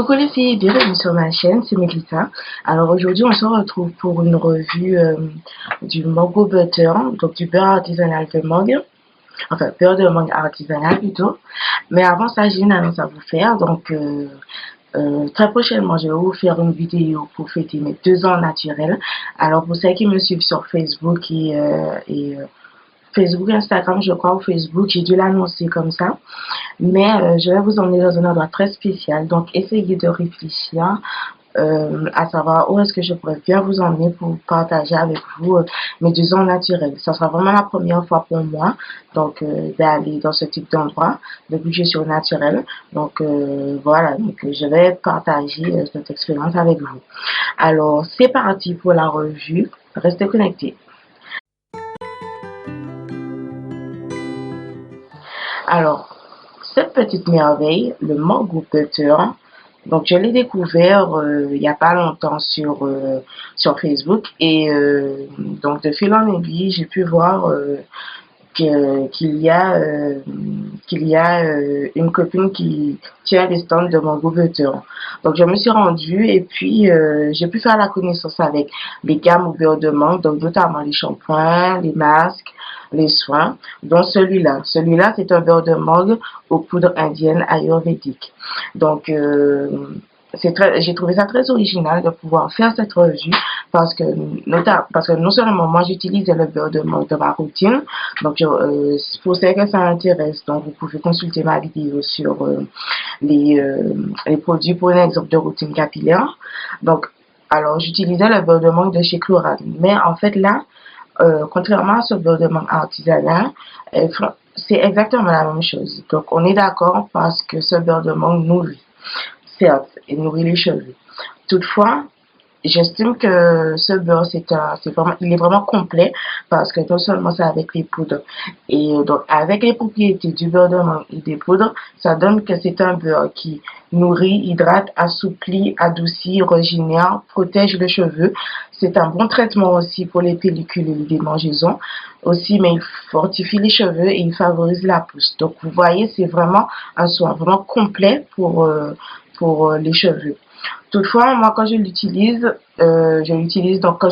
Coucou les filles, bienvenue sur ma chaîne, c'est Mélissa. Alors aujourd'hui on se retrouve pour une revue du Mango Butter, donc du beurre artisanal de mangue, enfin beurre de mangue artisanal plutôt. Mais avant ça j'ai une annonce à vous faire, donc très prochainement je vais vous faire une vidéo pour fêter mes 2 ans naturels. Alors pour celles qui me suivent sur Facebook Facebook, Instagram, je crois, ou Facebook, j'ai dû l'annoncer comme ça. Mais je vais vous emmener dans un endroit très spécial. Donc, essayez de réfléchir à savoir où est-ce que je pourrais bien vous emmener pour partager avec vous mes 2 ans naturels. Ça sera vraiment la première fois pour moi, donc d'aller dans ce type d'endroit depuis que je suis au naturel. Donc voilà, donc je vais partager cette expérience avec vous. Alors, c'est parti pour la revue. Restez connectés. Alors, cette petite merveille, le Mango Butter, donc je l'ai découvert il n'y a pas longtemps sur Facebook et donc de fil en aiguille, j'ai pu voir qu'il y a une copine qui tient les stands de Mango Butter. Donc je me suis rendue et puis j'ai pu faire la connaissance avec les gammes au beurre de mangue, donc notamment les shampoings, les masques, les soins, dont celui-là. Celui-là, c'est un beurre de mangue aux poudres indiennes ayurvédiques. Donc j'ai trouvé ça très original de pouvoir faire cette revue parce que non seulement moi j'utilisais le beurre de mangue dans ma routine, donc pour ceux que ça intéresse, donc vous pouvez consulter ma vidéo sur les produits pour un exemple de routine capillaire. Donc alors j'utilisais le beurre de mangue de chez Chlorane, mais en fait là contrairement à ce beurre de mangue artisanal, c'est exactement la même chose. Donc on est d'accord parce que ce beurre de mangue nourrit, certes, il nourrit les cheveux. Toutefois, j'estime que ce beurre, il est vraiment complet parce que non seulement c'est avec les poudres et donc avec les propriétés du beurre de mangue et des poudres, ça donne que c'est un beurre qui nourrit, hydrate, assouplit, adoucit, régénère, protège le cheveu. C'est un bon traitement aussi pour les pellicules et les démangeaisons aussi, mais il fortifie les cheveux et il favorise la pousse. Donc vous voyez, c'est vraiment un soin vraiment complet pour les cheveux. Toutefois, moi, quand je l'utilise donc quand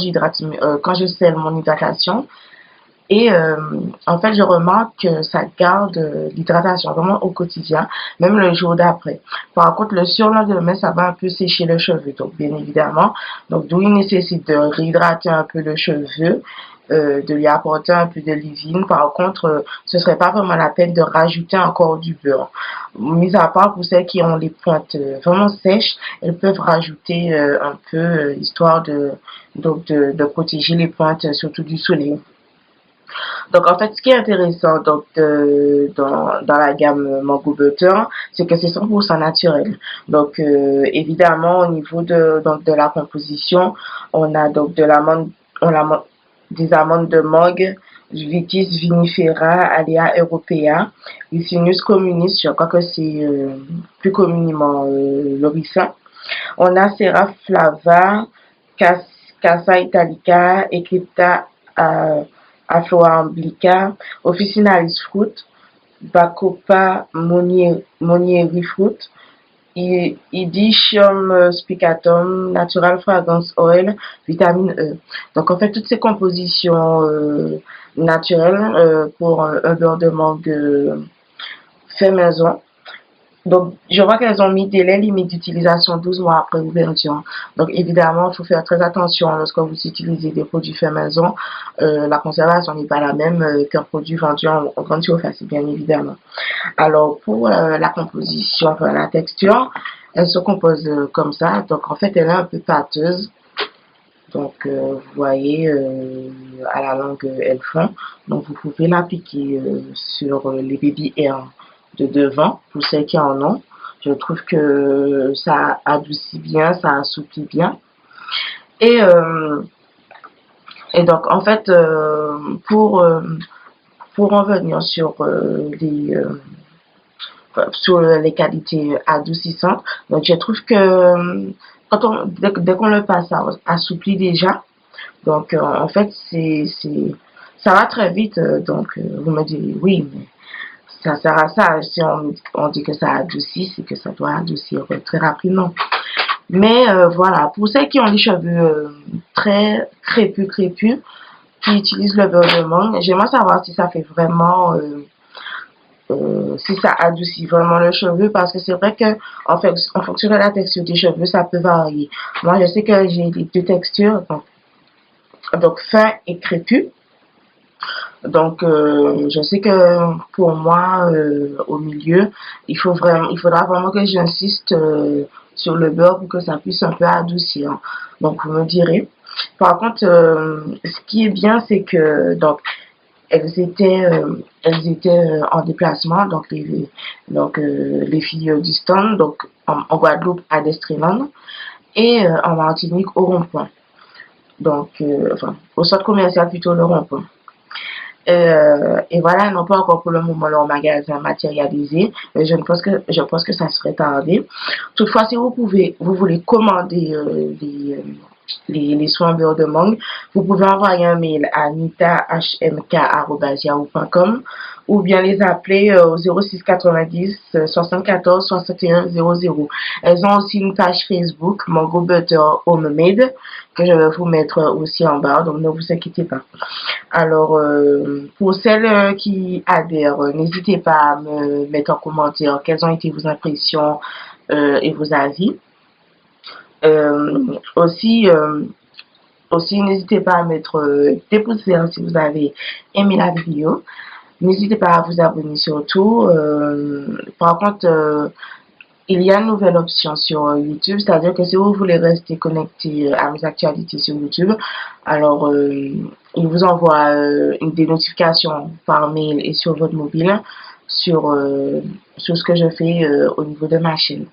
je scelle mon hydratation. Et en fait, je remarque que ça garde l'hydratation vraiment au quotidien, même le jour d'après. Par contre, le surlendemain, ça va un peu sécher le cheveu, donc bien évidemment. Donc, d'où il nécessite de réhydrater un peu le cheveu, de lui apporter un peu de leave-in. Par contre, ce serait pas vraiment la peine de rajouter encore du beurre. Mis à part pour celles qui ont les pointes vraiment sèches, elles peuvent rajouter un peu, histoire de protéger les pointes, surtout du soleil. Donc en fait, ce qui est intéressant donc dans la gamme Mango Butter, c'est que c'est 100% naturel. Donc évidemment au niveau de la composition, on a donc des amandes de mangue, Vitis vinifera, Alea europea, Ricinus communis, je crois que c'est plus communément le ricin. On a Serra flava, Casa italica, Eclipta Afloamblica, Officinalis fruit, Bacopa monieri fruit, Idicium spicatum, Natural fragrance oil, vitamine E. Donc en fait toutes ces compositions naturelles pour un beurre de mangue fait maison. Donc, je vois qu'elles ont mis délai limite d'utilisation 12 mois après l'ouverture. Donc, évidemment, il faut faire très attention lorsque vous utilisez des produits faits maison. La conservation n'est pas la même qu'un produit vendu en grande surface, bien évidemment. Alors, pour la composition, enfin, la texture, elle se compose comme ça. Donc, en fait, elle est un peu pâteuse. Donc, vous voyez, à la langue, elle fond. Donc, vous pouvez l'appliquer sur les baby hairs de devant, pour ceux qui en ont. Je trouve que ça adoucit bien, ça assouplit bien. Et, et donc, en fait, pour revenir sur les qualités adoucissantes, donc je trouve que dès qu'on le passe, ça assouplit déjà. Donc, en fait, ça va très vite. Donc, vous me direz, oui, mais ça sert à ça. Si on dit que ça adoucit, c'est que ça doit adoucir très rapidement. Mais voilà, pour celles qui ont les cheveux très crépus, qui utilisent le beurre de mangue, j'aimerais savoir si ça fait vraiment, si ça adoucit vraiment le cheveu, parce que c'est vrai que en fonction de la texture des cheveux, ça peut varier. Moi, je sais que j'ai les deux textures, donc fin et crépus. Donc, je sais que pour moi, au milieu, il faudra vraiment que j'insiste sur le beurre pour que ça puisse un peu adoucir. Donc, vous me direz. Par contre, ce qui est bien, c'est que donc elles étaient en déplacement, les filles du stand, donc en Guadeloupe à Destreland et en Martinique au rond-point. Donc, enfin, au centre commercial plutôt le rond-point. Et voilà, elles n'ont pas encore pour le moment leur magasin matérialisé, mais je pense que ça serait tardé. Toutefois, si vous voulez commander les soins beurre de mangue, vous pouvez envoyer un mail à nitahmk@yahoo.com ou bien les appeler au 06 90 74 61 00. Elles ont aussi une page Facebook, Mango Butter Homemade, que je vais vous mettre aussi en bas, donc ne vous inquiétez pas. Alors, pour celles qui adhèrent, n'hésitez pas à me mettre en commentaire quelles ont été vos impressions et vos avis. Aussi, n'hésitez pas à mettre des pouces verts si vous avez aimé la vidéo. N'hésitez pas à vous abonner surtout. Par contre, il y a une nouvelle option sur YouTube, c'est-à-dire que si vous voulez rester connecté à mes actualités sur YouTube, alors il vous envoie des notifications par mail et sur votre mobile sur ce que je fais au niveau de ma chaîne.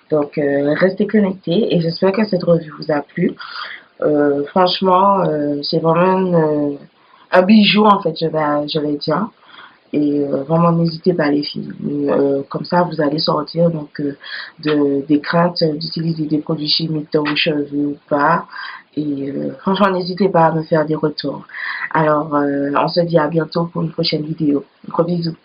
Donc, restez connectés et j'espère que cette revue vous a plu. Franchement, c'est vraiment un bijou en fait, je vais dire. Et vraiment, n'hésitez pas les filles. Comme ça, vous allez sortir donc des craintes d'utiliser des produits chimiques dans vos cheveux ou pas. Et franchement, n'hésitez pas à me faire des retours. Alors, on se dit à bientôt pour une prochaine vidéo. Gros bisous.